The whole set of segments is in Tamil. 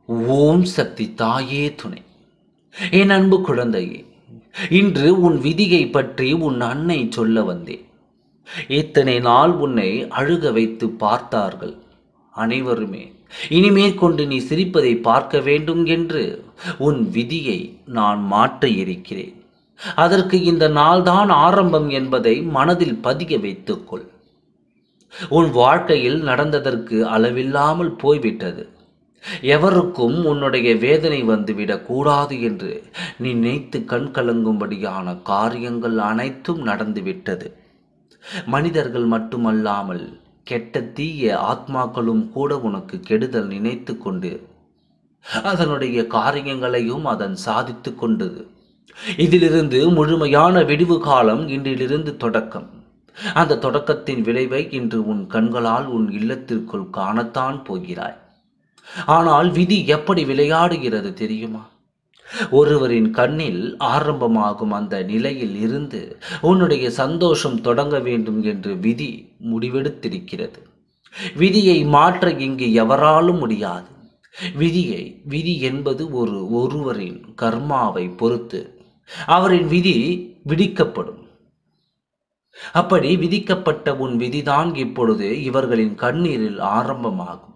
ஓம் சக்தி தாயே துணை. என் அன்பு குழந்தையே, இன்று உன் விதியை பற்றி உன் அன்னை சொல்ல வந்தேன். இத்தனை நாள் உன்னை அழுக வைத்து பார்த்தார்கள் அனைவருமே. இனிமேற்கொண்டு நீ சிரிப்பதை பார்க்க வேண்டும் என்று உன் விதியை நான் மாற்ற இருக்கிறேன். அதற்கு இந்த நாள்தான் ஆரம்பம் என்பதை மனதில் பதிய வைத்துக்கொள். உன் வாழ்க்கையில் நடந்ததற்கு அளவில்லாமல் போய்விட்டது. எவருக்கும் உன்னுடைய வேதனை வந்துவிடக் கூடாது என்று நீ நினைத்து கண் கலங்கும்படியான காரியங்கள் அனைத்தும் நடந்துவிட்டது. மனிதர்கள் மட்டுமல்லாமல் கெட்ட தீய ஆத்மாக்களும் கூட உனக்கு கெடுதல் நினைத்து கொண்டு அதனுடைய காரியங்களையும் அதன் சாதித்து கொண்டது. இதிலிருந்து முழுமையான விடிவு காலம் இன்றிலிருந்து தொடக்கம். அந்த தொடக்கத்தின் விளைவை இன்று உன் கண்களால் உன் இல்லத்திற்குள் காணத்தான் போகிறாய். ஆனால் விதி எப்படி விளையாடுகிறது தெரியுமா? ஒருவரின் கண்ணில் ஆரம்பமாகும் அந்த நிலையில் இருந்து உன்னுடைய சந்தோஷம் தொடங்க வேண்டும் என்று விதி முடிவெடுத்திருக்கிறது. விதியை மாற்ற இங்கு எவராலும் முடியாது. விதி என்பது ஒருவரின் கர்மாவை பொறுத்து அவரின் விதி விதிக்கப்படும். அப்படி விதிக்கப்பட்ட உன் விதிதான் இப்பொழுது இவர்களின் கண்ணீரில் ஆரம்பமாகும்.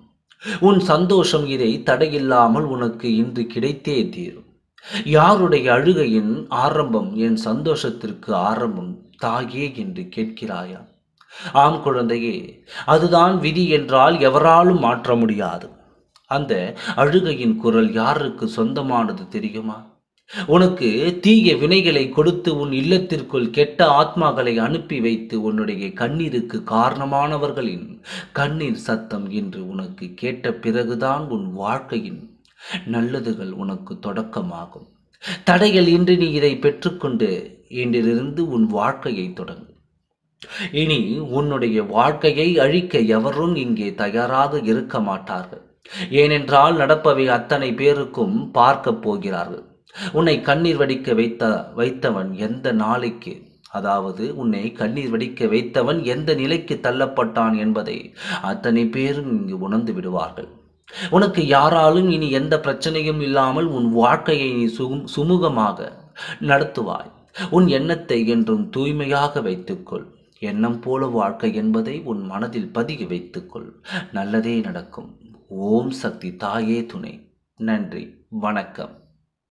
உன் சந்தோஷம் இதை தடையில்லாமல் உனக்கு இன்று கிடைத்தே தீரும். யாருடைய அழுகையின் ஆரம்பம் என் சந்தோஷத்திற்கு ஆரம்பம் தாயே என்று கேட்கிறாயா? ஆம் குழந்தையே, அதுதான் விதி என்றால் எவராலும் மாற்ற முடியாது. அந்த அழுகையின் குரல் யாருக்கு சொந்தமானது தெரியுமா? உனக்கு தீய வினைகளை கொடுத்து உன் இல்லத்திற்குள் கெட்ட ஆத்மாக்களை அனுப்பி வைத்து உன்னுடைய கண்ணீருக்கு காரணமானவர்களின் கண்ணீர் சத்தம் என்று உனக்கு கேட்ட பிறகுதான் உன் வாழ்க்கையின் நல்லதுகள் உனக்கு தொடக்கமாகும். தடைகள் இன்றி நீ இதை பெற்றுக்கொண்டு இன்றிலிருந்து உன் வாழ்க்கையை தொடங்கு. இனி உன்னுடைய வாழ்க்கையை அழிக்க எவரும் இங்கே தயாராக இருக்க மாட்டார்கள். ஏனென்றால் நடப்பவை அத்தனை பேருக்கும் பார்க்க போகிறார்கள். உன்னை கண்ணீர் வடிக்க வைத்தவன் எந்த நாளைக்கு, அதாவது உன்னை கண்ணீர் வடிக்க வைத்தவன் எந்த நிலைக்கு தள்ளப்பட்டான் என்பதை அத்தனை பேரும் இங்கு உணர்ந்து விடுவார்கள். உனக்கு யாராலும் இனி எந்த பிரச்சனையும் இல்லாமல் உன் வாழ்க்கையை நீ சுமூகமாக நடத்துவாய். உன் எண்ணத்தை என்றும் தூய்மையாக வைத்துக்கொள். எண்ணம் போல வாழ்க்கை என்பதை உன் மனதில் பதிய வைத்துக்கொள். நல்லதே நடக்கும். ஓம் சக்தி தாயே துணை. நன்றி, வணக்கம்.